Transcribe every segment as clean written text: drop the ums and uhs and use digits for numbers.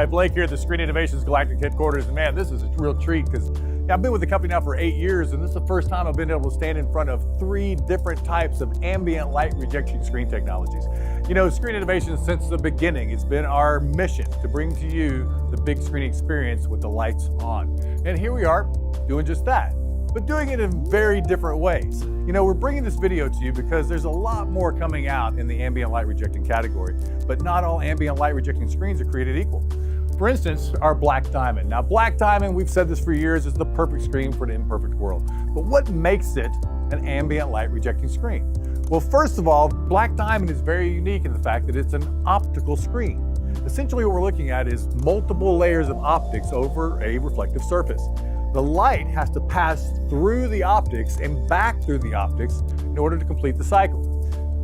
Hi, Blake here at the Screen Innovations Galactic Headquarters. And man, this is a real treat because I've been with the company now for 8 years, and this is the first time I've been able to stand in front of 3 different types of ambient light rejection screen technologies. You know, Screen Innovations, since the beginning, it's been our mission to bring to you the big screen experience with the lights on. And here we are doing just that, but doing it in very different ways. You know, we're bringing this video to you because there's a lot more coming out in the ambient light rejecting category, but not all ambient light rejecting screens are created equal. For instance, our Black Diamond. Now, Black Diamond, we've said this for years, is the perfect screen for an imperfect world. But what makes it an ambient light rejecting screen? Well, first of all, Black Diamond is very unique in the fact that it's an optical screen. Essentially, what we're looking at is multiple layers of optics over a reflective surface. The light has to pass through the optics and back through the optics in order to complete the cycle.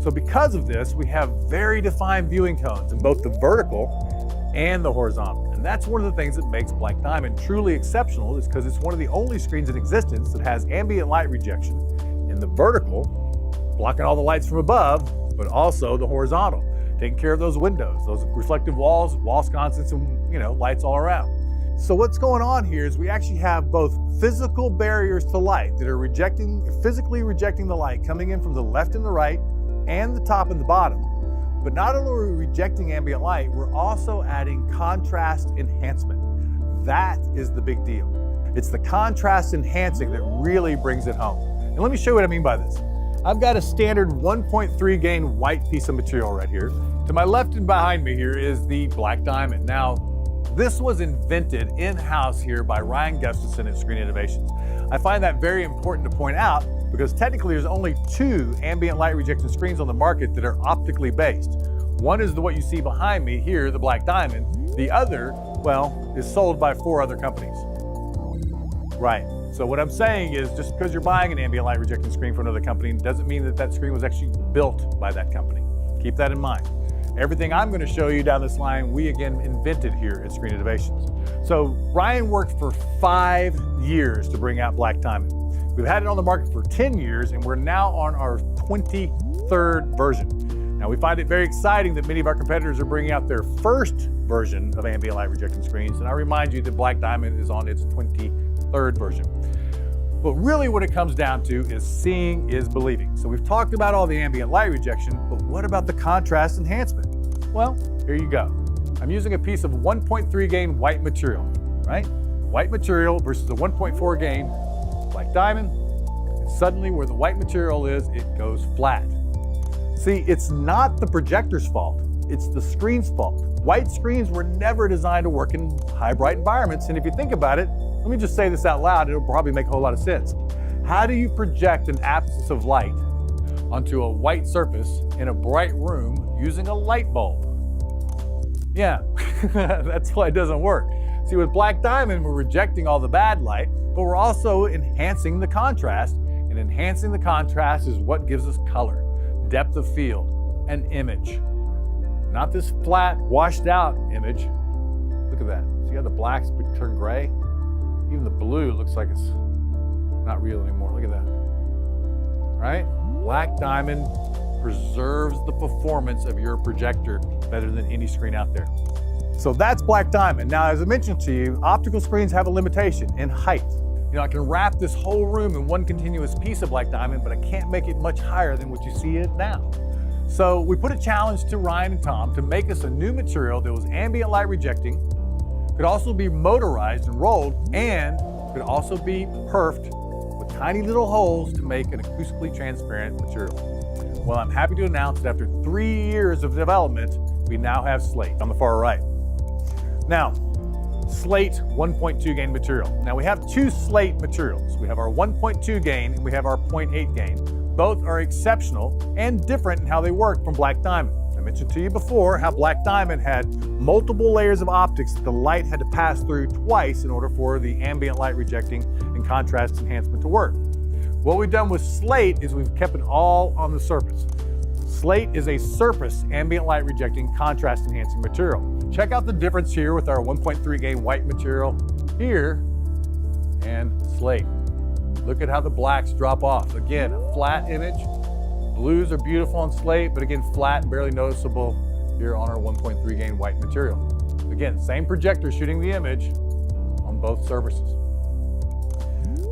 So because of this, we have very defined viewing cones in both the vertical and the horizontal. And that's one of the things that makes Black Diamond truly exceptional, is because it's one of the only screens in existence that has ambient light rejection in the vertical, blocking all the lights from above, but also the horizontal, taking care of those windows, those reflective walls, wall sconces, and lights all around. So what's going on here is we actually have both physical barriers to light that are physically rejecting the light coming in from the left and the right and the top and the bottom. But not only are we rejecting ambient light, we're also adding contrast enhancement. That is the big deal. It's the contrast enhancing that really brings it home. And let me show you what I mean by this. I've got a standard 1.3 gain white piece of material right here. To my left and behind me here is the Black Diamond. Now, this was invented in-house here by Ryan Gustafson at Screen Innovations. I find that very important to point out because technically there's only 2 ambient light rejection screens on the market that are optically based. One is what you see behind me here, the Black Diamond. The other, well, is sold by 4 other companies. Right. So what I'm saying is just because you're buying an ambient light rejecting screen from another company doesn't mean that that screen was actually built by that company. Keep that in mind. Everything I'm going to show you down this line, we again invented here at Screen Innovations. So Ryan worked for 5 years to bring out Black Diamond. We've had it on the market for 10 years, and we're now on our 23rd version. Now, we find it very exciting that many of our competitors are bringing out their first version of ambient light rejecting screens, and I remind you that Black Diamond is on its 23rd version. But really what it comes down to is seeing is believing. So we've talked about all the ambient light rejection, but what about the contrast enhancement? Well, here you go. I'm using a piece of 1.3 gain white material, right? White material versus a 1.4 gain Black Diamond. And suddenly where the white material is, it goes flat. See, it's not the projector's fault. It's the screen's fault. White screens were never designed to work in high bright environments. And if you think about it, let me just say this out loud, it'll probably make a whole lot of sense. How do you project an absence of light onto a white surface in a bright room using a light bulb? Yeah, that's why it doesn't work. See, with Black Diamond, we're rejecting all the bad light, but we're also enhancing the contrast, and enhancing the contrast is what gives us color, depth of field, and image. Not this flat, washed out image. Look at that. See how the blacks turn gray? Even the blue looks like it's not real anymore. Look at that. Right? Black Diamond preserves the performance of your projector better than any screen out there. So that's Black Diamond. Now, as I mentioned to you, optical screens have a limitation in height. You know, I can wrap this whole room in one continuous piece of Black Diamond, but I can't make it much higher than what you see it now. So we put a challenge to Ryan and Tom to make us a new material that was ambient light rejecting, could also be motorized and rolled, and could also be perfed with tiny little holes to make an acoustically transparent material. Well, I'm happy to announce that after 3 years of development, we now have Slate on the far right. Now, Slate 1.2 gain material. Now we have 2 Slate materials. We have our 1.2 gain and we have our 0.8 gain. Both are exceptional and different in how they work from Black Diamond. I mentioned to you before how Black Diamond had multiple layers of optics that the light had to pass through twice in order for the ambient light rejecting and contrast enhancement to work. What we've done with Slate is we've kept it all on the surface. Slate is a surface ambient light rejecting contrast enhancing material. Check out the difference here with our 1.3 gain white material here and Slate. Look at how the blacks drop off. Again, a flat image. Blues are beautiful on Slate, but again, flat and barely noticeable here on our 1.3 gain white material. Again, Again, same projector shooting the image on both surfaces.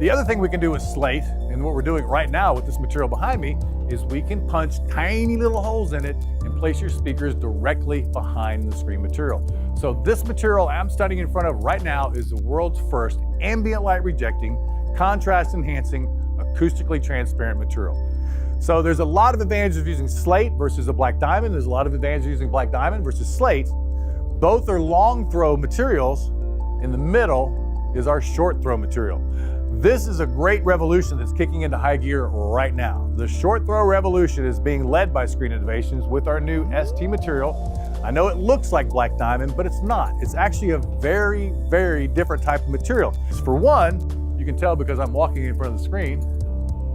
The other thing we can do with slate, and what we're doing right now with this material behind me, is we can punch tiny little holes in it and place your speakers directly behind the screen material. So this material I'm standing in front of right now is the world's first ambient light rejecting, contrast enhancing, acoustically transparent material. So there's a lot of advantages of using slate versus a black diamond. There's a lot of advantages of using black diamond versus slate. Both are long throw materials. In the middle is our short throw material. This is a great revolution that's kicking into high gear right now. The short throw revolution is being led by Screen Innovations with our new ST material. I know it looks like black diamond, but it's not. It's actually a very, very different type of material. For one, you can tell because I'm walking in front of the screen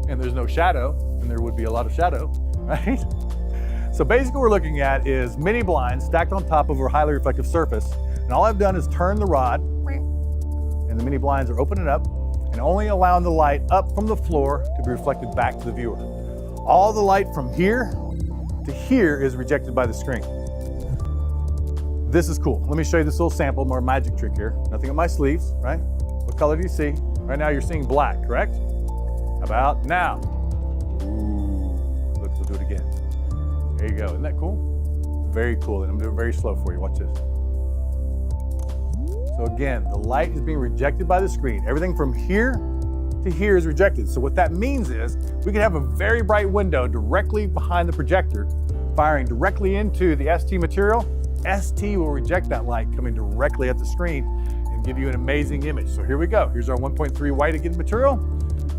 and there's no shadow, and there would be a lot of shadow, right? So basically what we're looking at is mini blinds stacked on top of a highly reflective surface. And all I've done is turn the rod, and the mini blinds are opening up and only allowing the light up from the floor to be reflected back to the viewer. All the light from here to here is rejected by the screen. This is cool. Let me show you this little sample, more magic trick here. Nothing on my sleeves, right? What color do you see? Right now you're seeing black, correct? How about now? Ooh, look, we'll do it again. There you go, isn't that cool? Very cool, and I'm doing it very slow for you, watch this. So again, the light is being rejected by the screen. Everything from here to here is rejected. So what that means is we can have a very bright window directly behind the projector, firing directly into the ST material. ST will reject that light coming directly at the screen and give you an amazing image. So here we go. Here's our 1.3 white again material.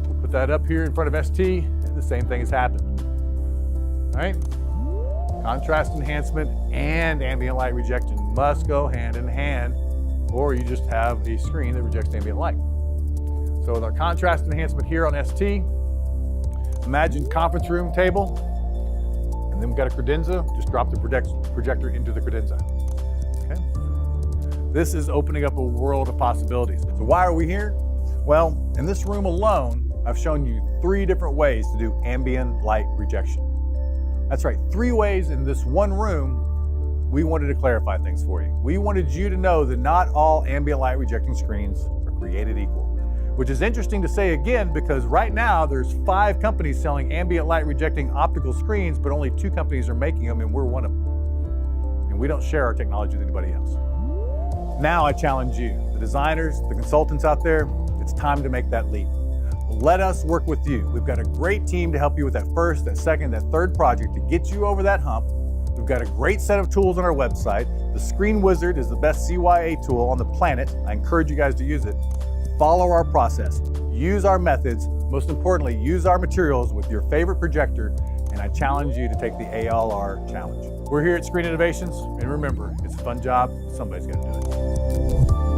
We'll put that up here in front of ST, and the same thing has happened. All right? Contrast enhancement and ambient light rejection must go hand in hand, or you just have a screen that rejects ambient light. So with our contrast enhancement here on ST, imagine conference room table, and then we've got a credenza, just drop the projector into the credenza, okay? This is opening up a world of possibilities. So why are we here? Well, in this room alone, I've shown you 3 different ways to do ambient light rejection. That's right, 3 ways in this one room. We wanted to clarify things for you. We wanted you to know that not all ambient light rejecting screens are created equal, which is interesting to say again, because right now there's 5 companies selling ambient light rejecting optical screens, but only 2 companies are making them, and we're one of them. And we don't share our technology with anybody else. Now I challenge you, the designers, the consultants out there, it's time to make that leap. Let us work with you. We've got a great team to help you with that first, that second, that third project to get you over that hump. We've got a great set of tools on our website. The Screen Wizard is the best CYA tool on the planet. I encourage you guys to use it. Follow our process, use our methods, most importantly, use our materials with your favorite projector, and I challenge you to take the ALR challenge. We're here at Screen Innovations, and remember, it's a fun job, somebody's got to do it.